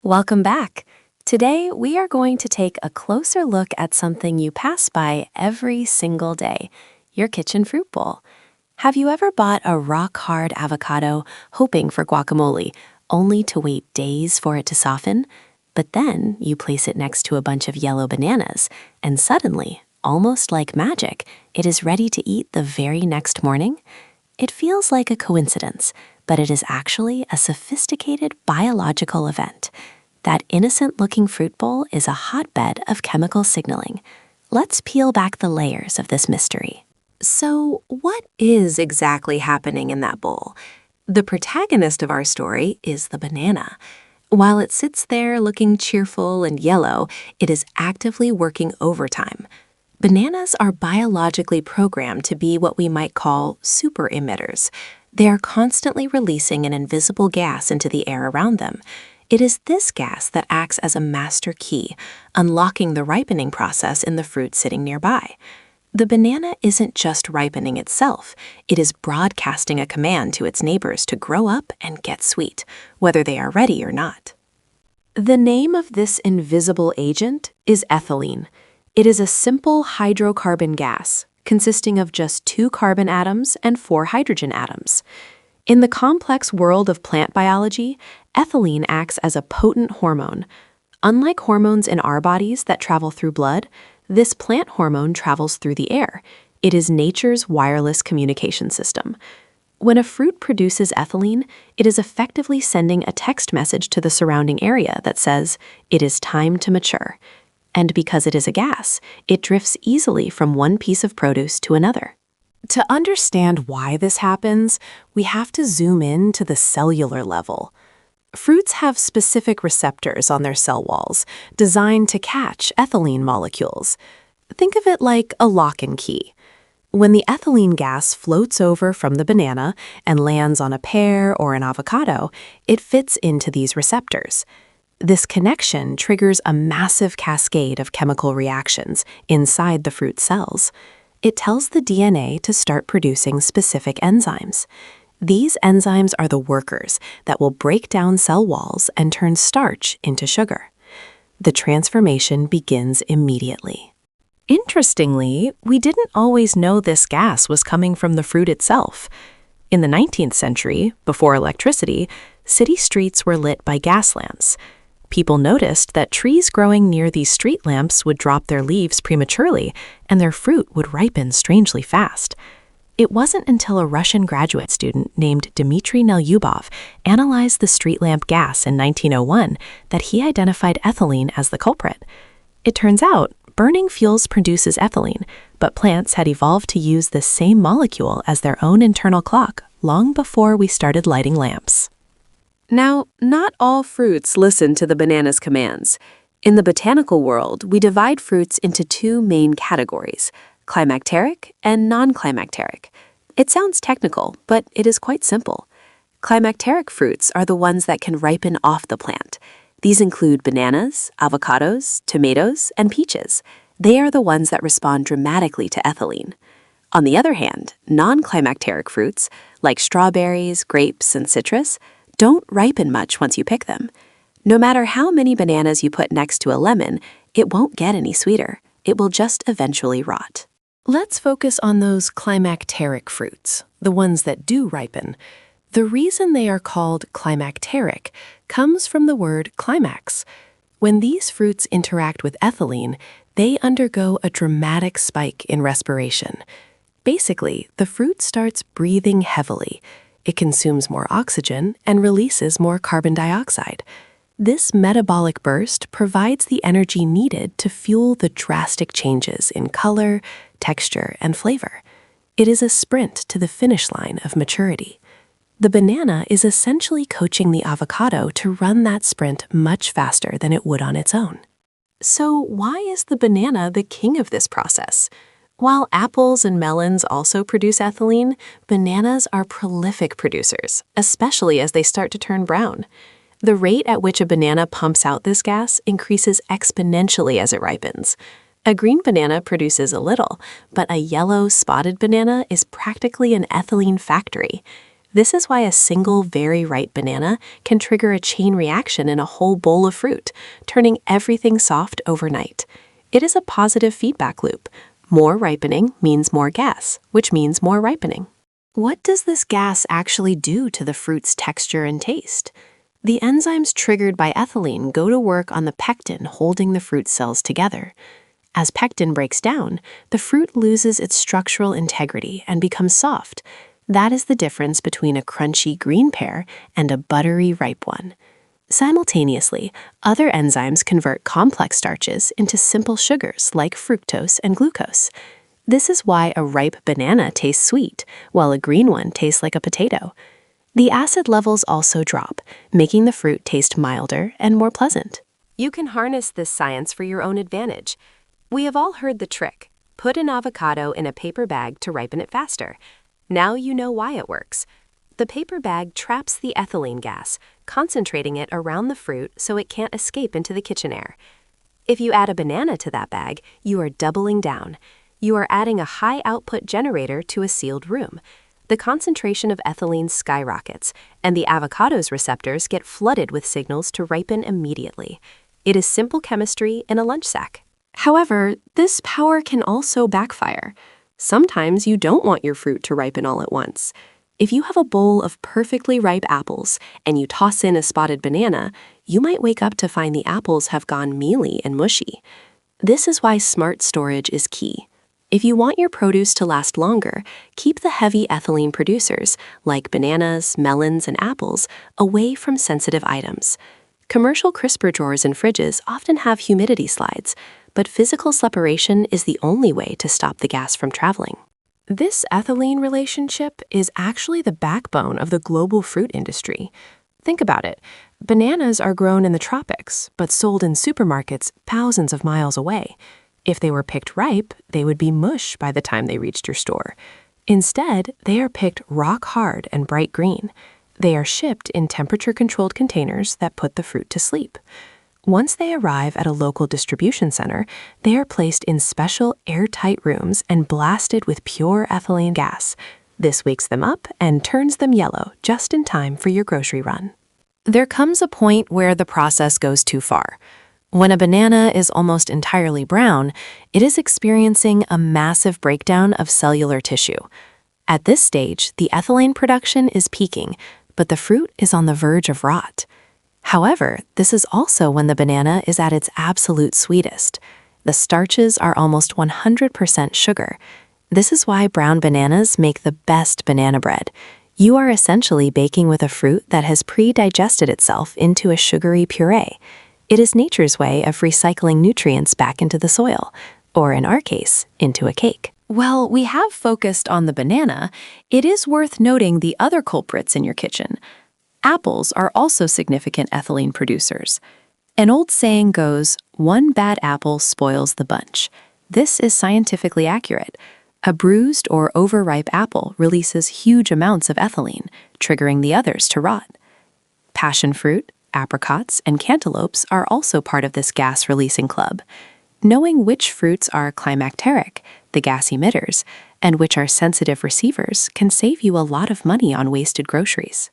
Welcome back. Today, we are going to take a closer look at something you pass by every single day, your kitchen fruit bowl. Have you ever bought a rock-hard avocado hoping for guacamole, only to wait days for it to soften? But then you place it next to a bunch of yellow bananas, and suddenly, almost like magic, it is ready to eat the very next morning? It feels like a coincidence, but it is actually a sophisticated biological event. That innocent-looking fruit bowl is a hotbed of chemical signaling. Let's peel back the layers of this mystery. So, what is exactly happening in that bowl? The protagonist of our story is the banana. While it sits there looking cheerful and yellow, it is actively working overtime. Bananas are biologically programmed to be what we might call super emitters. They are constantly releasing an invisible gas into the air around them. It is this gas that acts as a master key, unlocking the ripening process in the fruit sitting nearby. The banana isn't just ripening itself, it is broadcasting a command to its neighbors to grow up and get sweet, whether they are ready or not. The name of this invisible agent is ethylene. It is a simple hydrocarbon gas, consisting of just 2 carbon atoms and 4 hydrogen atoms. In the complex world of plant biology, ethylene acts as a potent hormone. Unlike hormones in our bodies that travel through blood, this plant hormone travels through the air. It is nature's wireless communication system. When a fruit produces ethylene, it is effectively sending a text message to the surrounding area that says, "It is time to mature." And because it is a gas, it drifts easily from one piece of produce to another. To understand why this happens, we have to zoom in to the cellular level. Fruits have specific receptors on their cell walls designed to catch ethylene molecules. Think of it like a lock and key. When the ethylene gas floats over from the banana and lands on a pear or an avocado, it fits into these receptors. This connection triggers a massive cascade of chemical reactions inside the fruit cells. It tells the DNA to start producing specific enzymes. These enzymes are the workers that will break down cell walls and turn starch into sugar. The transformation begins immediately. Interestingly, we didn't always know this gas was coming from the fruit itself. In the 19th century, before electricity, city streets were lit by gas lamps. People noticed that trees growing near these street lamps would drop their leaves prematurely, and their fruit would ripen strangely fast. It wasn't until a Russian graduate student named Dmitry Nelyubov analyzed the street lamp gas in 1901 that he identified ethylene as the culprit. It turns out, burning fuels produces ethylene, but plants had evolved to use the same molecule as their own internal clock long before we started lighting lamps. Now, not all fruits listen to the banana's commands. In the botanical world, we divide fruits into 2 main categories, climacteric and non-climacteric. It sounds technical, but it is quite simple. Climacteric fruits are the ones that can ripen off the plant. These include bananas, avocados, tomatoes, and peaches. They are the ones that respond dramatically to ethylene. On the other hand, non-climacteric fruits, like strawberries, grapes, and citrus, don't ripen much once you pick them. No matter how many bananas you put next to a lemon, it won't get any sweeter. It will just eventually rot. Let's focus on those climacteric fruits, the ones that do ripen. The reason they are called climacteric comes from the word climax. When these fruits interact with ethylene, they undergo a dramatic spike in respiration. Basically, the fruit starts breathing heavily. It consumes more oxygen and releases more carbon dioxide. This metabolic burst provides the energy needed to fuel the drastic changes in color, texture, and flavor. It is a sprint to the finish line of maturity. The banana is essentially coaching the avocado to run that sprint much faster than it would on its own. So why is the banana the king of this process? While apples and melons also produce ethylene, bananas are prolific producers, especially as they start to turn brown. The rate at which a banana pumps out this gas increases exponentially as it ripens. A green banana produces a little, but a yellow, spotted banana is practically an ethylene factory. This is why a single very ripe banana can trigger a chain reaction in a whole bowl of fruit, turning everything soft overnight. It is a positive feedback loop. More ripening means more gas, which means more ripening. What does this gas actually do to the fruit's texture and taste? The enzymes triggered by ethylene go to work on the pectin holding the fruit cells together. As pectin breaks down, the fruit loses its structural integrity and becomes soft. That is the difference between a crunchy green pear and a buttery ripe one. Simultaneously, other enzymes convert complex starches into simple sugars like fructose and glucose. This is why a ripe banana tastes sweet, while a green one tastes like a potato. The acid levels also drop, making the fruit taste milder and more pleasant. You can harness this science for your own advantage. We have all heard the trick. Put an avocado in a paper bag to ripen it faster. Now you know why it works. The paper bag traps the ethylene gas, concentrating it around the fruit so it can't escape into the kitchen air. If you add a banana to that bag, you are doubling down. You are adding a high-output generator to a sealed room. The concentration of ethylene skyrockets, and the avocado's receptors get flooded with signals to ripen immediately. It is simple chemistry in a lunch sack. However, this power can also backfire. Sometimes you don't want your fruit to ripen all at once. If you have a bowl of perfectly ripe apples and you toss in a spotted banana, you might wake up to find the apples have gone mealy and mushy. This is why smart storage is key. If you want your produce to last longer, keep the heavy ethylene producers, like bananas, melons, and apples, away from sensitive items. Commercial crisper drawers in fridges often have humidity slides, but physical separation is the only way to stop the gas from traveling. This ethylene relationship is actually the backbone of the global fruit industry. Think about it. Bananas are grown in the tropics, but sold in supermarkets thousands of miles away. If they were picked ripe, they would be mush by the time they reached your store. Instead, they are picked rock hard and bright green. They are shipped in temperature-controlled containers that put the fruit to sleep. Once they arrive at a local distribution center, they are placed in special airtight rooms and blasted with pure ethylene gas. This wakes them up and turns them yellow just in time for your grocery run. There comes a point where the process goes too far. When a banana is almost entirely brown, it is experiencing a massive breakdown of cellular tissue. At this stage, the ethylene production is peaking, but the fruit is on the verge of rot. However, this is also when the banana is at its absolute sweetest. The starches are almost 100% sugar. This is why brown bananas make the best banana bread. You are essentially baking with a fruit that has pre-digested itself into a sugary puree. It is nature's way of recycling nutrients back into the soil, or in our case, into a cake. While we have focused on the banana, it is worth noting the other culprits in your kitchen. Apples are also significant ethylene producers. An old saying goes, "One bad apple spoils the bunch." This is scientifically accurate. A bruised or overripe apple releases huge amounts of ethylene, triggering the others to rot. Passion fruit, apricots, and cantaloupes are also part of this gas-releasing club. Knowing which fruits are climacteric, the gas emitters, and which are sensitive receivers can save you a lot of money on wasted groceries.